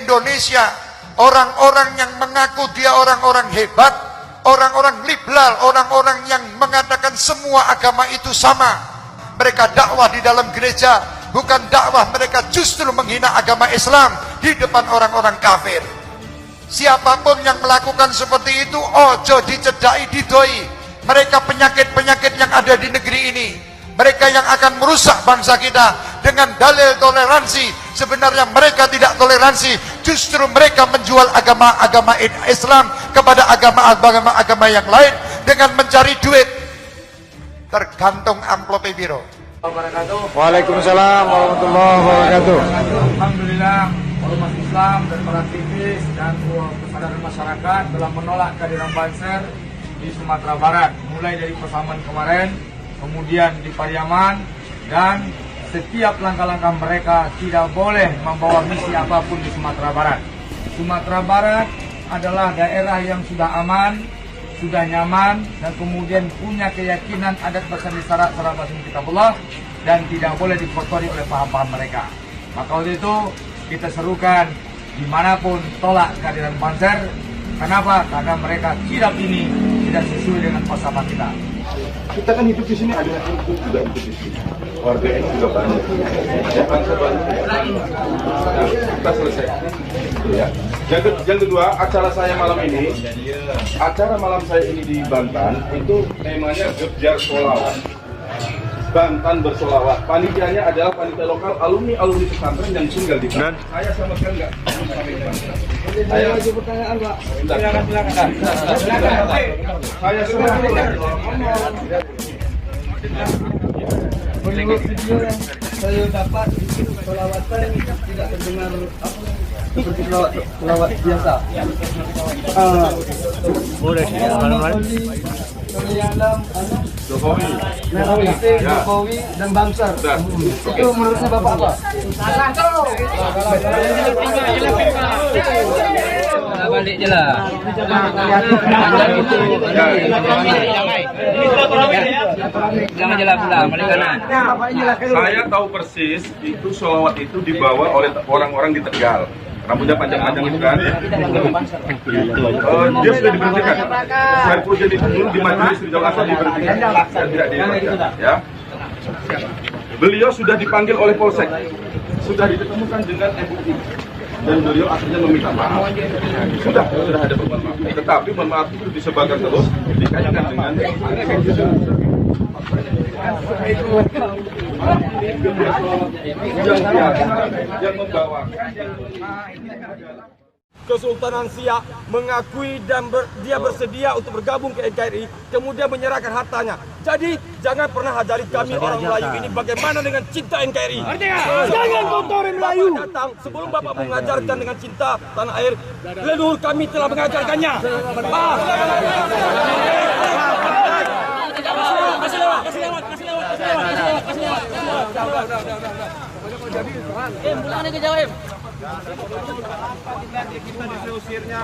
Indonesia, orang-orang yang mengaku dia orang-orang hebat, orang-orang liberal, orang-orang yang mengatakan semua agama itu sama. Mereka dakwah di dalam gereja, bukan dakwah, mereka justru menghina agama Islam di depan orang-orang kafir. Siapapun yang melakukan seperti itu, ojo dicedai, didoi. Mereka penyakit-penyakit yang ada di negeri ini. Mereka yang akan merusak bangsa kita dengan dalil toleransi. Sebenarnya mereka tidak toleransi, justru mereka menjual agama-agama Islam kepada agama-agama yang lain dengan mencari duit. Tergantung amplop biro. Waalaikumsalam warahmatullahi wabarakatuh. Alhamdulillah, ormas Islam dan para aktivis dan kesadaran masyarakat telah menolak kehadiran Banser di Sumatera Barat, mulai dari persamaan kemarin, kemudian di Pariaman, dan setiap langkah-langkah mereka tidak boleh membawa misi apapun di Sumatera Barat. Sumatera Barat adalah daerah yang sudah aman, sudah nyaman, dan kemudian punya keyakinan adat bersani syarat bahasa kitabullah dan tidak boleh dikotori oleh paham-paham mereka. Maka waktu itu kita serukan dimanapun tolak kehadiran Banser. Kenapa? Karena mereka silap ini tidak sesuai dengan falsafah kita. Kita kan hidup di sini, ada yang juga hidup di sini. Warga ini juga banyak. Ya, bangsa banyak. Nah, kita selesai. Ya. Yang kedua, acara saya malam ini, di Bantan itu temanya Gebjar Sholawat. Bantan bersolawat. Panitianya adalah panitia lokal alumni pesantren yang tinggal di Bantan. Saya sama sekali nggak. Saya lagi pertanyaan, Pak. Silakan. Saya semua. Menurut video yang saya dapat, sholawatan tidak terdengar seperti sholawat biasa. Boleh Jokowi dan Banser. Itu menurutnya Bapak apa? Salah tuh. Balik je lah. Jangan je lah pulang, balik kanan. Saya tahu persis itu sholawat itu dibawa oleh orang-orang di Tegal. Rambutnya panjang-panjang itu kan. Dia sudah diberhentikan. Saiful Mujahid itu dulu di majelis Rijal Asal diberhentikan dan tidak dibaca. Ya. Beliau sudah dipanggil oleh Polsek, sudah ditemukan dengan bukti, dan beliau akhirnya meminta maaf. Sudah ada permohonan maaf. Tetapi mohon maaf itu disebarkan terus, dikaitkan dengan yang membawakan Kesultanan Siak mengakui dan dia bersedia untuk bergabung ke NKRI, kemudian menyerahkan hartanya. Jadi jangan pernah ajari kami orang Melayu ini bagaimana dengan cinta NKRI. Jangan kotori Melayu. Bapak datang sebelum Bapak mengajarkan dengan cinta tanah air, leluhur kami telah mengajarkannya. Kasih lewat. Pulang nih ke Jawa, kita diusirnya.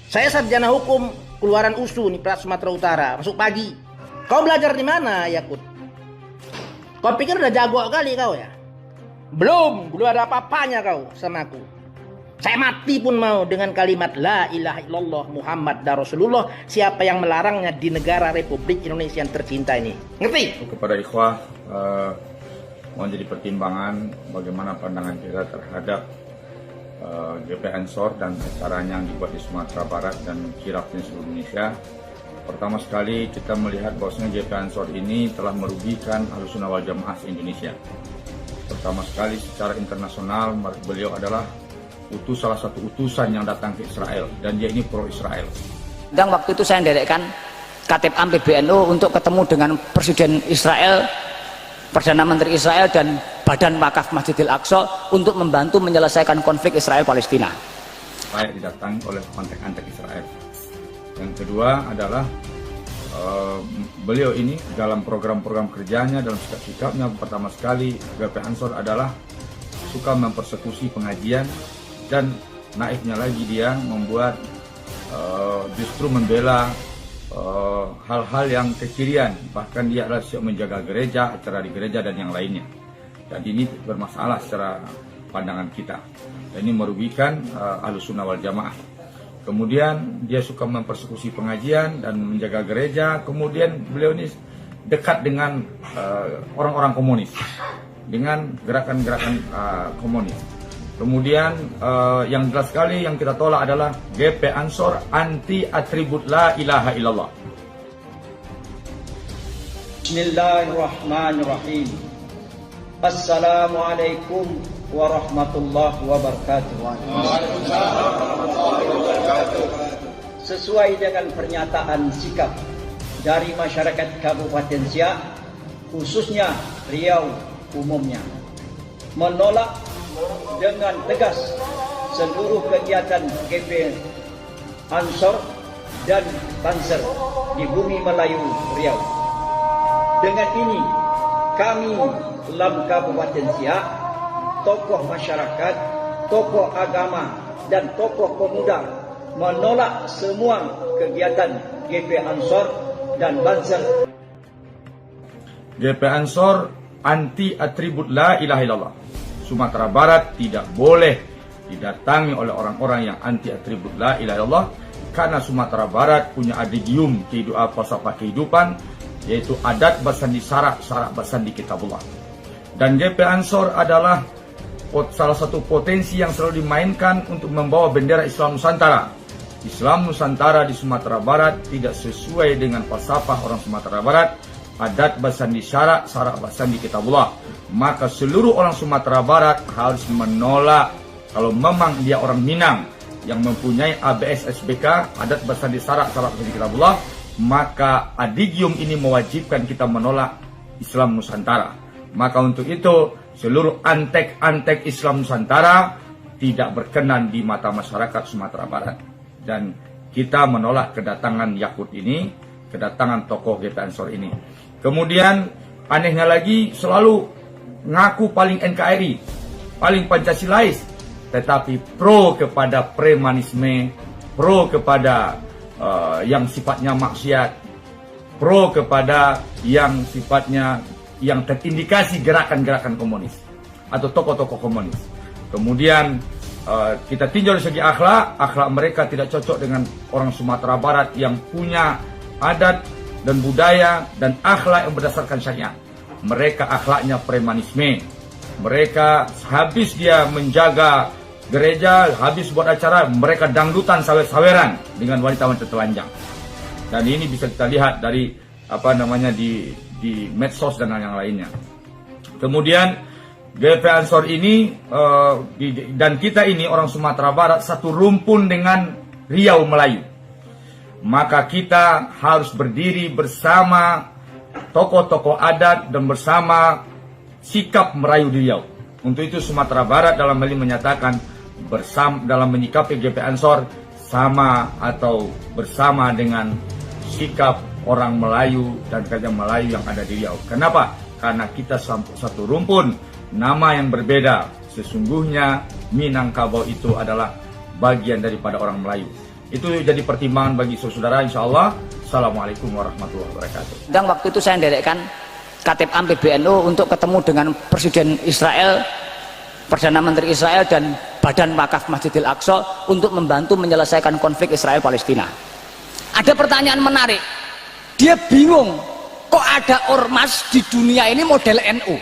Saya sarjana hukum keluaran USU Universitas Sumatera Utara, masuk pagi. Kau belajar di mana, Yakut? Kau pikir udah jago kali kau ya? Belum ada apa-apanya kau sama aku. Saya mati pun mau dengan kalimat La ilaha illallah Muhammad Rasulullah. Siapa yang melarangnya di negara Republik Indonesia yang tercinta ini? Ngerti? Kepada ikhwah, mohon jadi pertimbangan bagaimana pandangan kita terhadap GP Ansor dan acaranya yang dibuat di Sumatera Barat dan kiraf di seluruh Indonesia. Pertama sekali kita melihat bahwasanya GP Ansor ini telah merugikan Ahlussunnah wal Jamaah se-Indonesia. Pertama sekali secara internasional beliau adalah salah satu utusan yang datang ke Israel dan dia ini pro Israel. Dan waktu itu saya mendirikan Katib Am PBNU untuk ketemu dengan Presiden Israel, Perdana Menteri Israel dan Badan Wakaf Masjidil Aqsa untuk membantu menyelesaikan konflik Israel-Palestina. Layak didatangi oleh antek-antek Israel. Yang kedua adalah beliau ini dalam program-program kerjanya, dalam sikap-sikapnya, pertama sekali GP Ansor adalah suka mempersekusi pengajian, dan naifnya lagi dia membuat justru membela hal-hal yang kekirian, bahkan dia adalah siap menjaga gereja, acara di gereja dan yang lainnya. Dan ini bermasalah secara pandangan kita. Dan ini merugikan Ahlussunnah wal Jamaah. Kemudian dia suka mempersekusi pengajian dan menjaga gereja. Kemudian beliau ini dekat dengan orang-orang komunis, dengan gerakan-gerakan komunis. Kemudian yang jelas sekali yang kita tolak adalah GP Ansor anti atribut la ilaha illallah. Bismillahirrahmanirrahim. Assalamualaikum warahmatullahi wabarakatuh. Sesuai dengan pernyataan sikap dari masyarakat Kabupaten Siak, khususnya Riau umumnya, menolak dengan tegas seluruh kegiatan GP Ansor dan Banser di bumi Melayu Riau. Dengan ini kami dalam Kabupaten Siak, tokoh masyarakat, tokoh agama dan tokoh pemuda menolak semua kegiatan GP Ansor dan Banser. GP Ansor anti atribut la ilaha illallah. Sumatera Barat tidak boleh didatangi oleh orang-orang yang anti atribut la ilaha illallah, karena Sumatera Barat punya adigium falsafah kehidupan, yaitu adat bersandi syarak, syarak bersandi kitabullah. Dan GP Ansor adalah salah satu potensi yang selalu dimainkan untuk membawa bendera Islam Nusantara. Islam Nusantara di Sumatera Barat tidak sesuai dengan falsafah orang Sumatera Barat, adat bersandi syarak, syarak bersandi kitabullah. Maka seluruh orang Sumatera Barat harus menolak. Kalau memang dia orang Minang yang mempunyai ABS SBK, adat bersandi syarak, syarak bersandi kitabullah, maka adigium ini mewajibkan kita menolak Islam Nusantara. Maka untuk itu seluruh antek-antek Islam Nusantara tidak berkenan di mata masyarakat Sumatera Barat. Dan kita menolak kedatangan Yakut ini, kedatangan tokoh GP Ansor ini. Kemudian anehnya lagi selalu ngaku paling NKRI, paling Pancasilais, tetapi pro kepada premanisme, pro kepada yang sifatnya maksiat, pro kepada yang sifatnya yang terindikasi gerakan-gerakan komunis atau tokoh-tokoh komunis. Kemudian kita tinjau dari segi akhlak mereka tidak cocok dengan orang Sumatera Barat yang punya adat dan budaya dan akhlak yang berdasarkan syariat. Mereka akhlaknya premanisme. Mereka habis dia menjaga gereja, habis buat acara, mereka dangdutan sawer-saweran dengan wanita-wanita telanjang. Dan ini bisa kita lihat dari di medsos dan yang lainnya. Kemudian GP Ansor ini dan kita ini orang Sumatera Barat satu rumpun dengan Riau Melayu. Maka kita harus berdiri bersama tokoh-tokoh adat dan bersama sikap Melayu di Riau. Untuk itu Sumatera Barat dalam hal ini menyatakan bersama dalam menyikapi GP Ansor sama atau bersama dengan sikap orang Melayu dan kerajaan Melayu yang ada di Riau. Kenapa? Karena kita satu rumpun, nama yang berbeda. Sesungguhnya Minangkabau itu adalah bagian daripada orang Melayu. Itu jadi pertimbangan bagi saudara, insya Allah. Assalamualaikum warahmatullahi wabarakatuh. Dan waktu itu saya mendirikan Katib Am PBNU untuk ketemu dengan Presiden Israel, Perdana Menteri Israel dan Badan Wakaf Masjidil Aqsa untuk membantu menyelesaikan konflik Israel-Palestina. Ada pertanyaan menarik. Dia bingung, kok ada ormas di dunia ini model NU.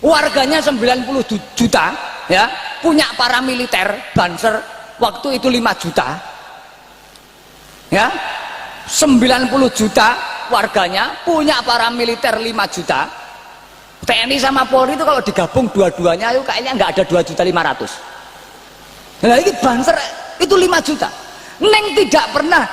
Warganya 90 juta, ya, punya paramiliter, Banser, waktu itu 5 juta. Ya. 90 juta warganya punya paramiliter 5 juta. TNI sama Polri itu kalau digabung dua-duanya itu kayaknya nggak ada 2.500.000. Nah ini Banser itu 5 juta. Neng tidak pernah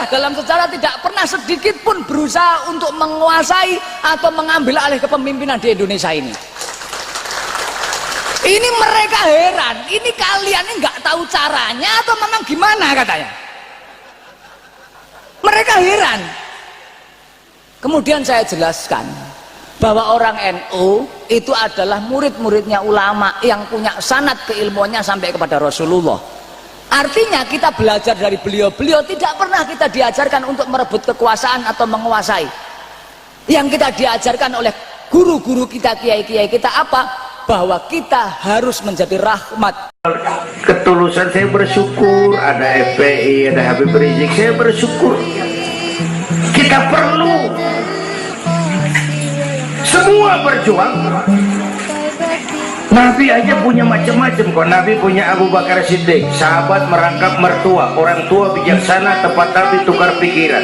dalam sejarah tidak pernah sedikit pun berusaha untuk menguasai atau mengambil alih kepemimpinan di Indonesia ini. Ini mereka heran, ini kalian ini nggak tahu caranya atau memang gimana katanya. Mereka heran, Kemudian saya jelaskan bahwa orang NU itu adalah murid-muridnya ulama yang punya sanad keilmuannya sampai kepada Rasulullah. Artinya kita belajar dari beliau-beliau, tidak pernah kita diajarkan untuk merebut kekuasaan atau menguasai. Yang kita diajarkan oleh guru-guru kita, kiai-kiai kita apa? Bahwa kita harus menjadi rahmat. Ketulusan saya bersyukur, ada FPI, ada Habib Rizik, saya bersyukur. Kita perlu semua berjuang. Nabi aja punya macam-macam kok. Nabi punya Abu Bakar Siddiq, sahabat merangkap mertua, orang tua bijaksana, tempat Nabi tukar pikiran.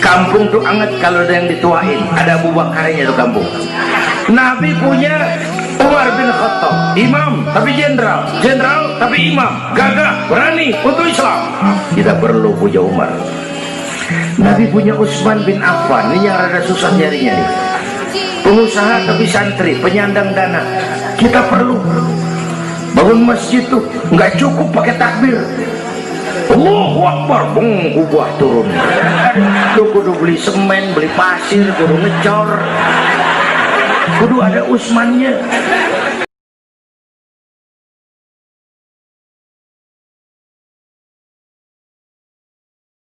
Kampung tuh anget kalau ada yang dituain, ada Abu Bakarnya tuh kampung. Nabi punya Umar bin Khattab, imam tapi jenderal, jenderal tapi imam, gagah, berani untuk Islam. Kita perlu punya Umar. Nabi punya Utsman bin Affan, ini yang rada susah nyarinya nih. Pengusaha tapi santri, penyandang dana. Kita perlu bangun masjid tuh nggak cukup pakai takbir. Allahu Akbar, kubah turun. Tuh kudu beli semen, beli pasir, kudu ngecor. Kudu ada Utsmannya.